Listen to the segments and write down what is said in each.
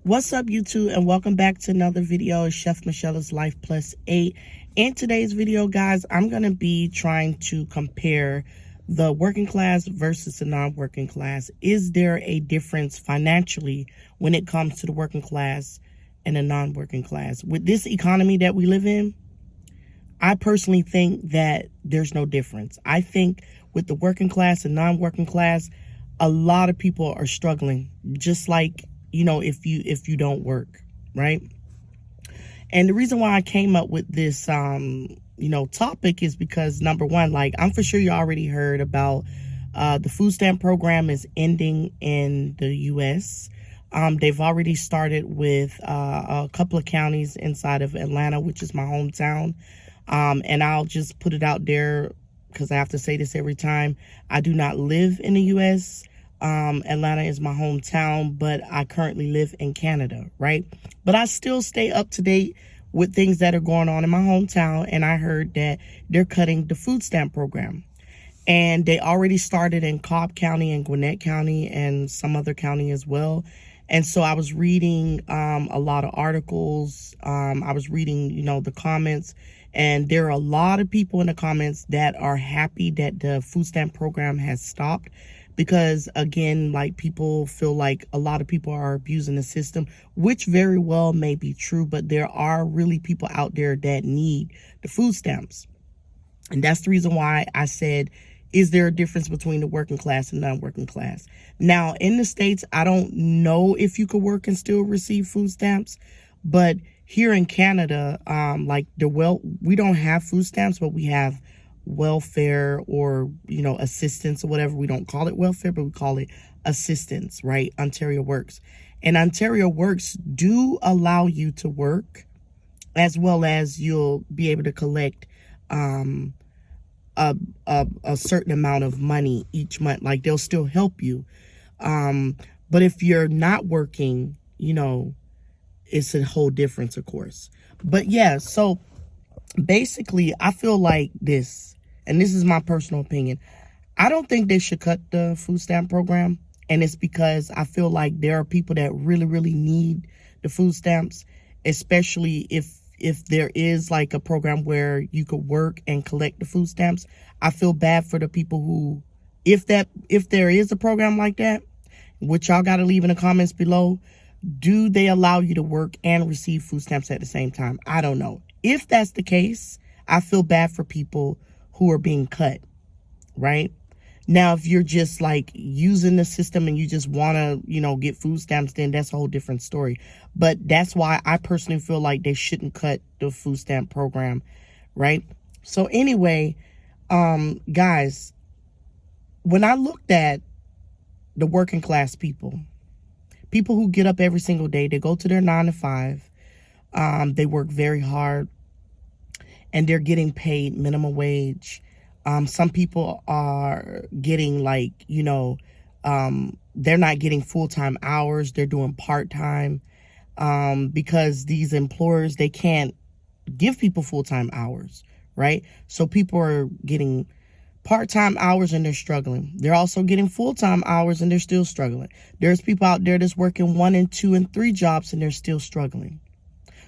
What's up, YouTube, and welcome back to another video of Chef Michelle's Life Plus 8. In today's video, guys, I'm going to be trying to compare the working class versus the non-working class. Is there a difference financially when it comes to the working class and the non-working class? With this economy that we live in, I personally think that there's no difference. I think with the working class and non-working class, a lot of people are struggling, just like, if you don't work, right? And the reason why I came up with this, topic is because, number one, like, I'm for sure you already heard about the food stamp program is ending in the U.S. They've already started with a couple of counties inside of Atlanta, which is my hometown. And I'll just put it out there because I have to say this every time. I do not live in the U.S. Atlanta is my hometown, but I currently live in Canada, right? But I still stay up to date with things that are going on in my hometown. And I heard that they're cutting the food stamp program. And they already started in Cobb County and Gwinnett County and some other county as well. And so I was reading a lot of articles. I was reading, the comments. And there are a lot of people in the comments that are happy that the food stamp program has stopped. Because, again, like, people feel like a lot of people are abusing the system, which very well may be true. But there are really people out there that need the food stamps. And that's the reason why I said, is there a difference between the working class and non-working class? Now, in the States, I don't know if you could work and still receive food stamps. But here in Canada, we don't have food stamps, but we have welfare or, assistance or whatever. We don't call it welfare, but we call it assistance, right? Ontario Works. And Ontario Works do allow you to work, as well as you'll be able to collect a certain amount of money each month. Like, they'll still help you. But if you're not working, it's a whole difference, of course. But yeah, so basically, I feel like this, and this is my personal opinion, I don't think they should cut the food stamp program. And it's because I feel like there are people that really, really need the food stamps, especially if there is like a program where you could work and collect the food stamps. I feel bad for the people who, if there is a program like that, which y'all got to leave in the comments below, do they allow you to work and receive food stamps at the same time? I don't know. If that's the case, I feel bad for people who are being cut, right? Now, if you're just like using the system and you just want to, get food stamps, then that's a whole different story. But that's why I personally feel like they shouldn't cut the food stamp program, right? So anyway, guys, when I looked at the working class people who get up every single day, they go to their 9 to 5, they work very hard, and they're getting paid minimum wage. Some people are getting they're not getting full-time hours. They're doing part-time because these employers, they can't give people full-time hours, right? So people are getting part-time hours and they're struggling. They're also getting full-time hours and they're still struggling. There's people out there that's working 1 and 2 and 3 jobs and they're still struggling.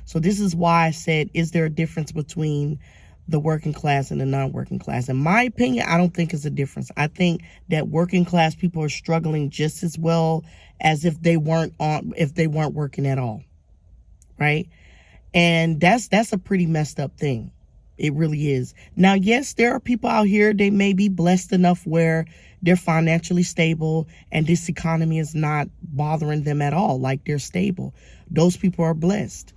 So this is why I said, is there a difference between the working class and the non-working class? In my opinion, I don't think it's a difference. I think that working class people are struggling just as well as if they weren't working at all, right? And that's a pretty messed up thing. It really is. Now, yes, there are people out here, they may be blessed enough where they're financially stable and this economy is not bothering them at all. Like, they're stable. Those people are blessed.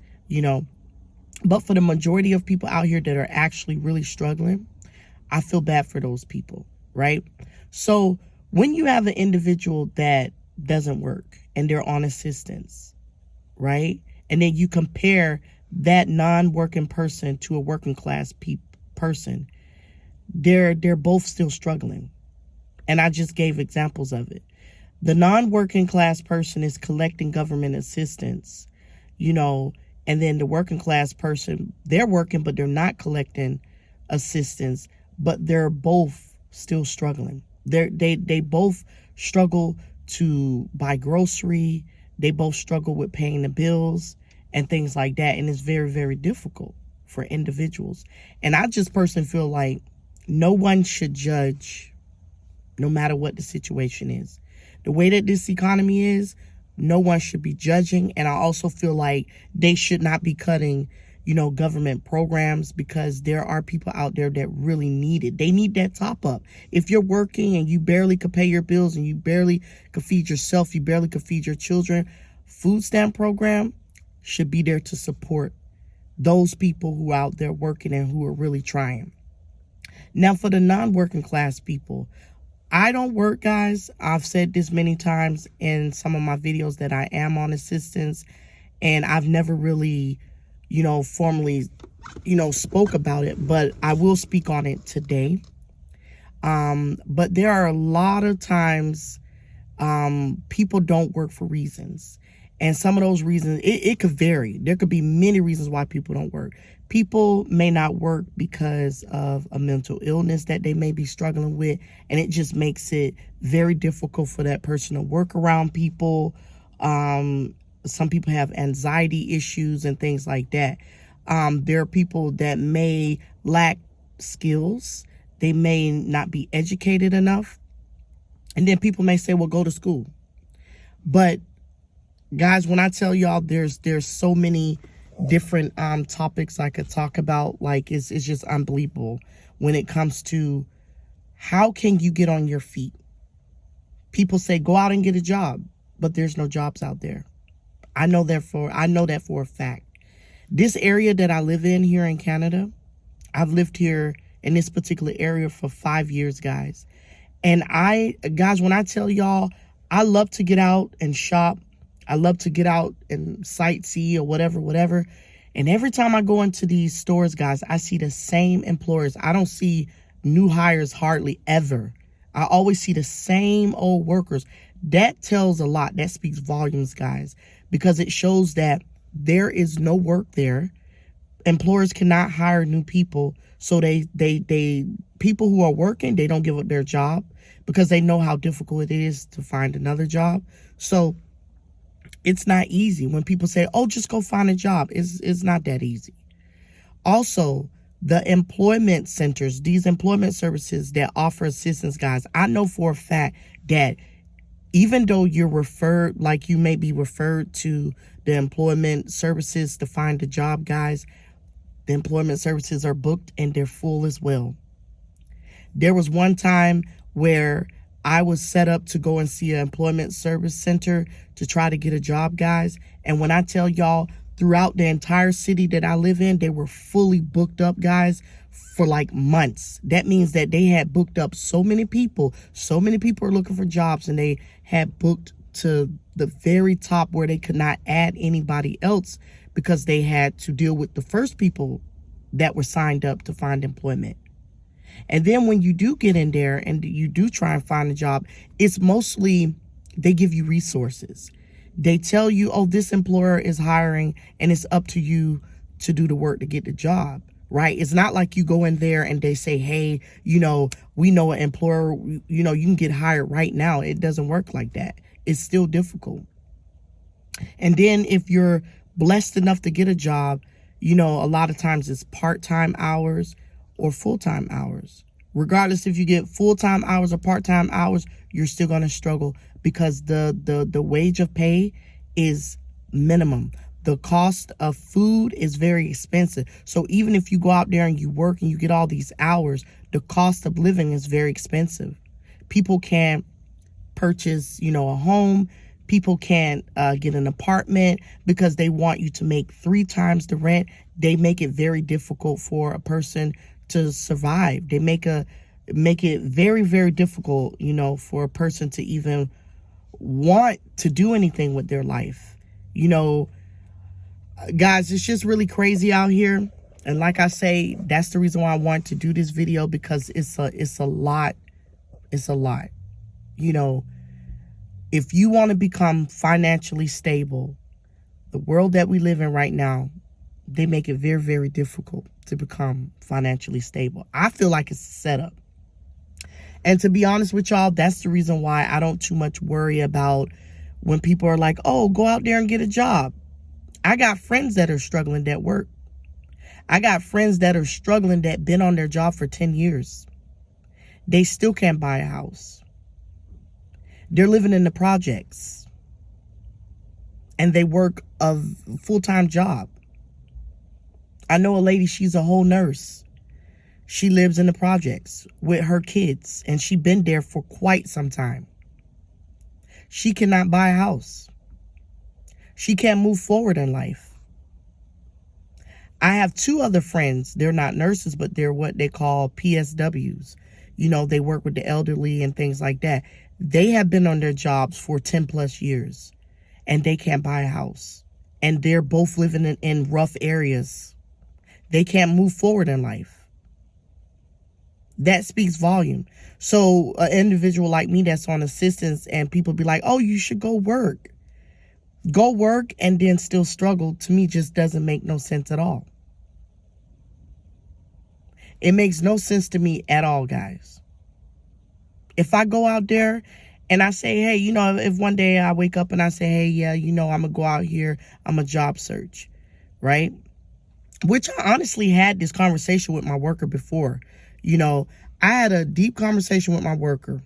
But for the majority of people out here that are actually really struggling, I feel bad for those people, right? So when you have an individual that doesn't work and they're on assistance, right? And then you compare that non-working person to a working class person, they're both still struggling. And I just gave examples of it. The non-working class person is collecting government assistance, and then the working class person, they're working, but they're not collecting assistance, but they're both still struggling. They both struggle to buy grocery. They both struggle with paying the bills and things like that. And it's very, very difficult for individuals. And I just personally feel like no one should judge no matter what the situation is. The way that this economy is, no one should be judging. And I also feel like they should not be cutting, government programs, because there are people out there that really need it. They need that top up. If you're working and you barely could pay your bills and you barely could feed yourself, you barely could feed your children, food stamp program should be there to support those people who are out there working and who are really trying. Now, for the non-working class people, I don't work, guys. I've said this many times in some of my videos that I am on assistance, and I've never really, formally, spoke about it, but I will speak on it today. But there are a lot of times people don't work for reasons. And some of those reasons, it could vary. There could be many reasons why people don't work. People may not work because of a mental illness that they may be struggling with, and it just makes it very difficult for that person to work around people. Some people have anxiety issues and things like that. There are people that may lack skills. They may not be educated enough. And then people may say, well, go to school. But guys, when I tell y'all there's so many different topics I could talk about, like it's just unbelievable when it comes to how can you get on your feet. People say go out and get a job, but there's no jobs out there. I know that for a fact. This area that I live in here in Canada, I've lived here in this particular area for 5 years, guys. And guys, when I tell y'all, I love to get out and shop. I love to get out and sightsee or whatever. And every time I go into these stores, guys, I see the same employers. I don't see new hires hardly ever. I always see the same old workers. That tells a lot. That speaks volumes, guys, because it shows that there is no work there. Employers cannot hire new people. So they people who are working, they don't give up their job because they know how difficult it is to find another job. So it's not easy when people say, oh, just go find a job. It's not that easy. Also, the employment centers, these employment services that offer assistance, guys, I know for a fact that even though you're referred, like you may be referred to the employment services to find a job, guys, the employment services are booked and they're full as well. There was one time where I was set up to go and see an employment service center to try to get a job, guys. And when I tell y'all, throughout the entire city that I live in, they were fully booked up, guys, for like months. That means that they had booked up so many people are looking for jobs, and they had booked to the very top where they could not add anybody else because they had to deal with the first people that were signed up to find employment. And then when you do get in there and you do try and find a job, it's mostly they give you resources. They tell you, oh, this employer is hiring and it's up to you to do the work to get the job, right? It's not like you go in there and they say, hey, we know an employer, you can get hired right now. It doesn't work like that. It's still difficult. And then if you're blessed enough to get a job, a lot of times it's part-time hours or full-time hours. Regardless if you get full-time hours or part-time hours, you're still going to struggle because the wage of pay is minimum. The cost of food is very expensive. So even if you go out there and you work and you get all these hours, the cost of living is very expensive. People can't purchase, a home. People can't get an apartment because they want you to make 3 times the rent. They make it very difficult for a person to survive. They make it very, very difficult, for a person to even want to do anything with their life. Guys, it's just really crazy out here. And like I say, that's the reason why I want to do this video, because it's a lot. It's a lot. If you want to become financially stable, the world that we live in right now, they make it very, very difficult to become financially stable. I feel like it's a setup. And to be honest with y'all, that's the reason why I don't too much worry about When people are like, oh, go out there and get a job. I got friends that are struggling that work. I got friends that are struggling that been on their job for 10 years. They still can't buy a house. They're living in the projects. And they work a full-time job. I know a lady, she's a whole nurse. She lives in the projects with her kids, and she's been there for quite some time. She cannot buy a house. She can't move forward in life. I have two other friends. They're not nurses, but they're what they call PSWs. You know, they work with the elderly and things like that. They have been on their jobs for 10 plus years, and they can't buy a house. And they're both living in rough areas. They can't move forward in life. That speaks volume. So an individual like me that's on assistance and people be like, oh, you should go work. Go work and then still struggle, to me, just doesn't make no sense at all. It makes no sense to me at all, guys. If I go out there and I say, hey, you know, if one day I wake up and I say, hey, yeah, you know, I'm going to go out here, I'm a job search, right? Which I honestly had this conversation with my worker before. You know, I had a deep conversation with my worker,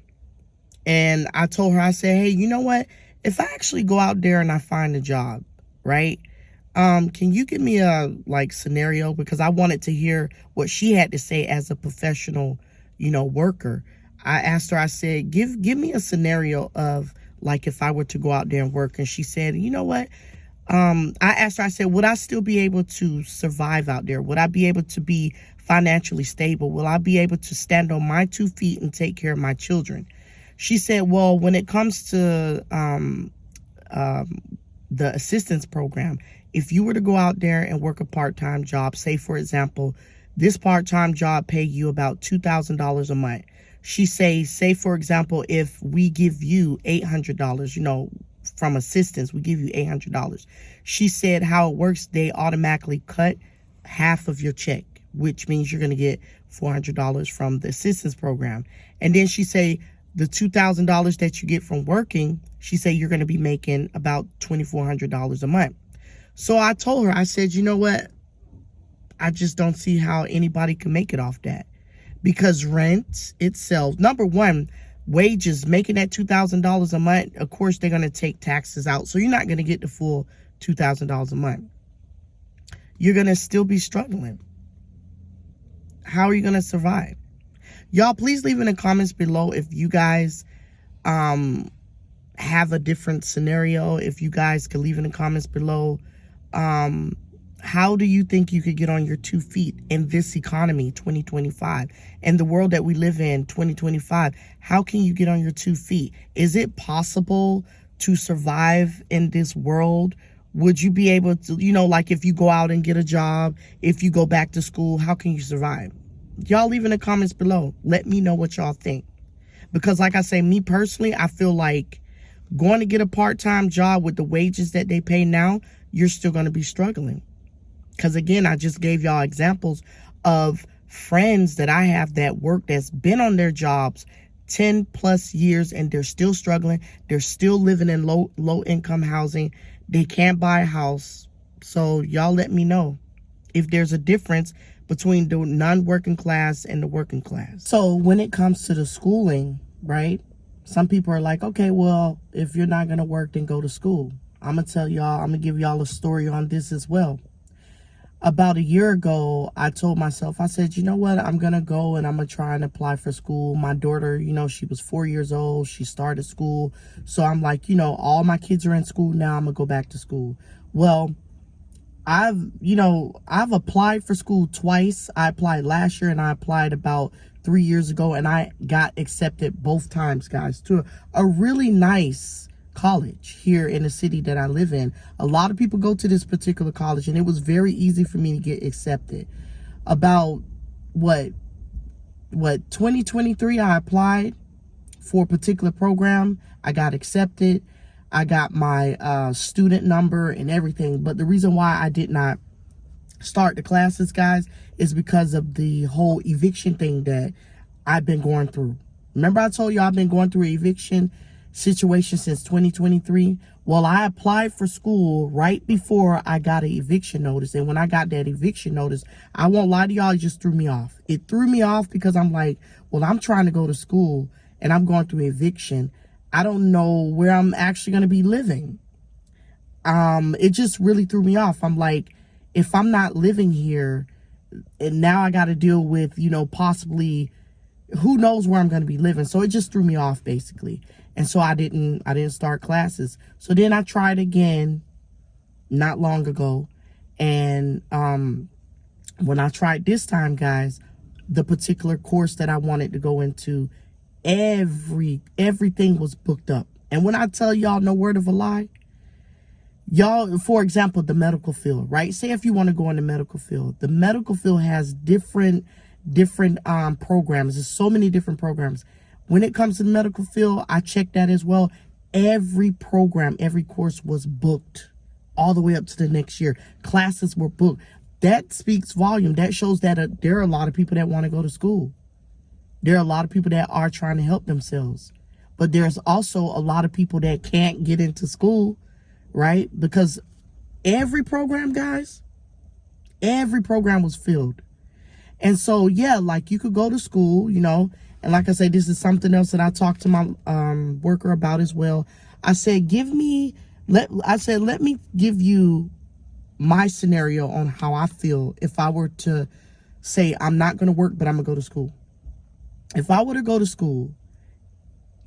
and I told her, I said, hey, you know what? If I actually go out there and I find a job, right? Can you give me a scenario? Because I wanted to hear what she had to say as a professional, you know, worker. I asked her, I said, give me a scenario of if I were to go out there and work. And she said, you know what? I asked her, I said, would I still be able to survive out there? Would I be able to be financially stable? Will I be able to stand on my 2 feet and take care of my children? She said, well, when it comes to the assistance program, if you were to go out there and work a part-time job, say, for example, this part-time job pay you about $2,000 a month. She say, for example, if we give you $800, you know, from assistance, we give you $800. She said how it works, they automatically cut half of your check, which means you're going to get $400 from the assistance program. And then she say the $2,000 that you get from working, she said you're going to be making about $2,400 a month. So I told her, I said, you know what? I just don't see how anybody can make it off that. Because rent itself, number one, wages, making that $2,000 a month, of course, they're going to take taxes out. So you're not going to get the full $2,000 a month. You're going to still be struggling. How are you going to survive? Y'all, please leave in the comments below if you guys have a different scenario. If you guys could leave in the comments below, how do you think you could get on your 2 feet in this economy, 2025, and the world that we live in, 2025? How can you get on your 2 feet? Is it possible to survive in this world? Would you be able to, you know, if you go out and get a job, if you go back to school, how can you survive? Y'all leave in the comments below. Let me know what y'all think. Because like I say, me personally, I feel like going to get a part-time job with the wages that they pay now, you're still going to be struggling. Because again, I just gave y'all examples of friends that I have that work that's been on their jobs 10 plus years and they're still struggling. They're still living in low income housing. They can't buy a house. So y'all let me know if there's a difference between the non-working class and the working class. So when it comes to the schooling, right? Some people are like, okay, well, if you're not going to work, then go to school. I'm going to tell y'all, I'm going to give y'all a story on this as well. About a year ago, I told myself, I said, you know what? I'm going to go and I'm going to try and apply for school. My daughter, you know, she was 4 years old. She started school. So I'm like, you know, all my kids are in school now. I'm going to go back to school. Well, I've applied for school twice. I applied last year and I applied about 3 years ago. And I got accepted both times, guys, to a really nice college here in the city that I live in. A lot of people go to this particular college and it was very easy for me to get accepted. About what 2023 I applied for a particular program. I got accepted. I got my student number and everything. But the reason why I did not start the classes, guys, is because of the whole eviction thing that I've been going through. Remember I told you I've been going through eviction? situation since 2023. Well, I applied for school right before I got an eviction notice. And when I got that eviction notice, I won't lie to y'all, it just threw me off. It threw me off because I'm like, well, I'm trying to go to school and I'm going through eviction. I don't know where I'm actually going to be living. It just really threw me off. I'm like, if I'm not living here and now I got to deal with, you know, possibly who knows where I'm going to be living. So it just threw me off basically. And so I didn't start classes. So then I tried again not long ago. And when I tried this time, guys, the particular course that I wanted to go into, everything was booked up. And when I tell y'all, no word of a lie, y'all, for example, the medical field, right? Say if you want to go in the medical field, the medical field has different programs. There's so many different programs. When it comes to the medical field, I checked that as well. Every program, every course was booked all the way up to the next year. Classes were booked. That speaks volume. That shows that there are a lot of people that want to go to school. There are a lot of people that are trying to help themselves. But there's also a lot of people that can't get into school, right? Because every program, guys, every program was filled. And so, yeah, like you could go to school, you know, and like I say, this is something else that I talked to my worker about as well. I said, let me give you my scenario on how I feel if I were to say I'm not going to work, but I'm going to go to school. If I were to go to school,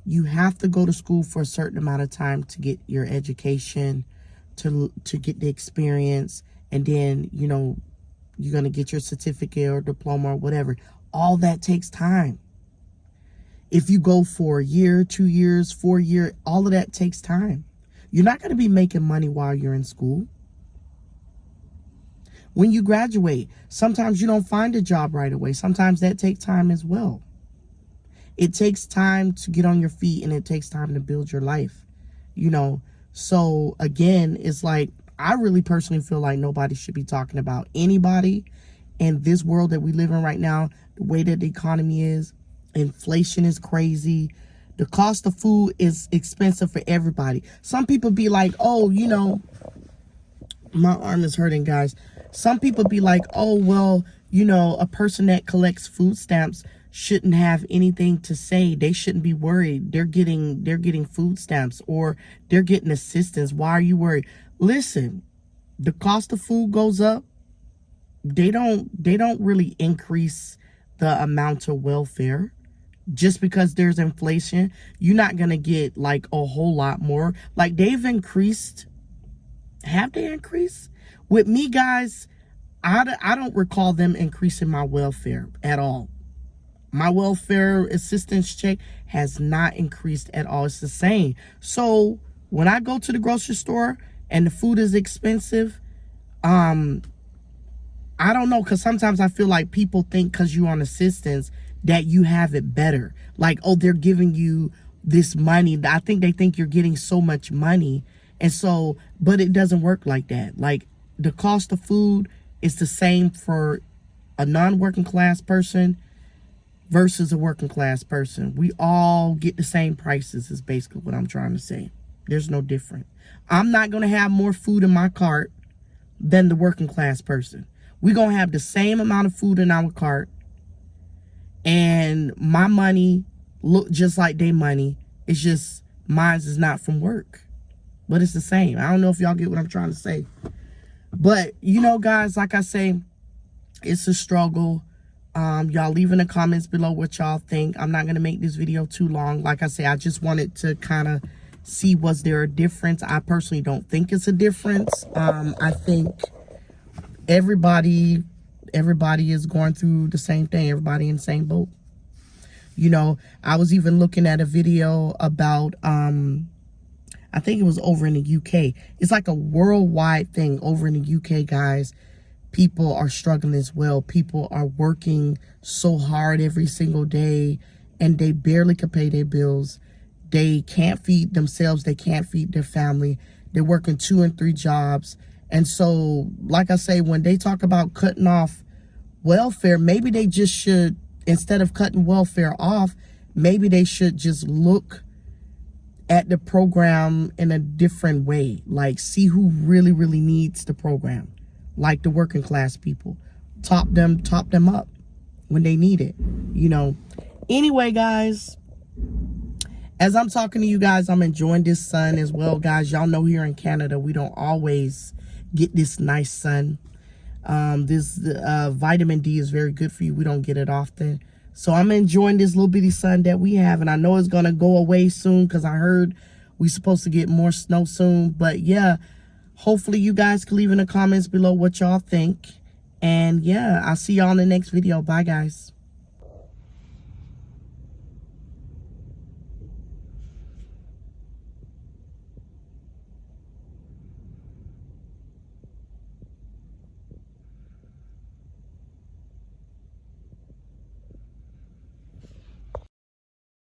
you have to go to school for a certain amount of time to get your education, to get the experience, and then, you know, you're going to get your certificate or diploma or whatever. All that takes time. If you go for a year, 2 years, 4 years, all of that takes time. You're not going to be making money while you're in school. When you graduate, sometimes you don't find a job right away. Sometimes that takes time as well. It takes time to get on your feet, and it takes time to build your life, you know. So again, it's like, I really personally feel like nobody should be talking about anybody in this world that we live in right now. The way that the economy is, inflation is crazy. The cost of food is expensive for everybody. Some people be like, oh, you know, my arm is hurting, guys. Some people be like, oh, well, you know, a person that collects food stamps shouldn't have anything to say. They shouldn't be worried. They're getting food stamps, or they're getting assistance. Why are you worried? Listen, the cost of food goes up. They don't really increase the amount of welfare. Just because there's inflation, you're not going to get like a whole lot more. Like they've increased. Have they increased? With me, guys, I don't recall them increasing my welfare at all. My welfare assistance check has not increased at all. It's the same. So when I go to the grocery store and the food is expensive, I don't know, because sometimes I feel like people think because you're on assistance that you have it better. Like, oh, they're giving you this money. I think they think you're getting so much money. And so, but it doesn't work like that. Like, the cost of food is the same for a non-working class person versus a working class person. We all get the same prices, is basically what I'm trying to say. There's no different. I'm not going to have more food in my cart than the working class person. We're going to have the same amount of food in our cart, and my money look just like their money. It's just mine is not from work, but it's the same. I don't know if y'all get what I'm trying to say. But, you know, guys, like I say, it's a struggle. Y'all leave in the comments below what y'all think. I'm not going to make this video too long. Like I say, I just wanted to kind of see, was there a difference? I personally don't think it's a difference. I think everybody is going through the same thing. Everybody in the same boat. You know, I was even looking at a video about, I think it was over in the UK. It's like a worldwide thing over in the UK, guys. People are struggling as well. People are working so hard every single day, and they barely can pay their bills. They can't feed themselves. They can't feed their family. They're working 2 and 3 jobs. And so, like I say, when they talk about cutting off welfare, maybe they just should, instead of cutting welfare off, maybe they should just look at the program in a different way. Like, see who really, really needs the program. Like the working class people. Top them up when they need it, you know. Anyway, guys, as I'm talking to you guys, I'm enjoying this sun as well, guys. Y'all know here in Canada, we don't always get this nice sun. This vitamin D is very good for you. We don't get it often. So I'm enjoying this little bitty sun that we have. And I know it's going to go away soon because I heard we're supposed to get more snow soon. But yeah, hopefully you guys can leave in the comments below what y'all think. And yeah, I'll see y'all in the next video. Bye, guys.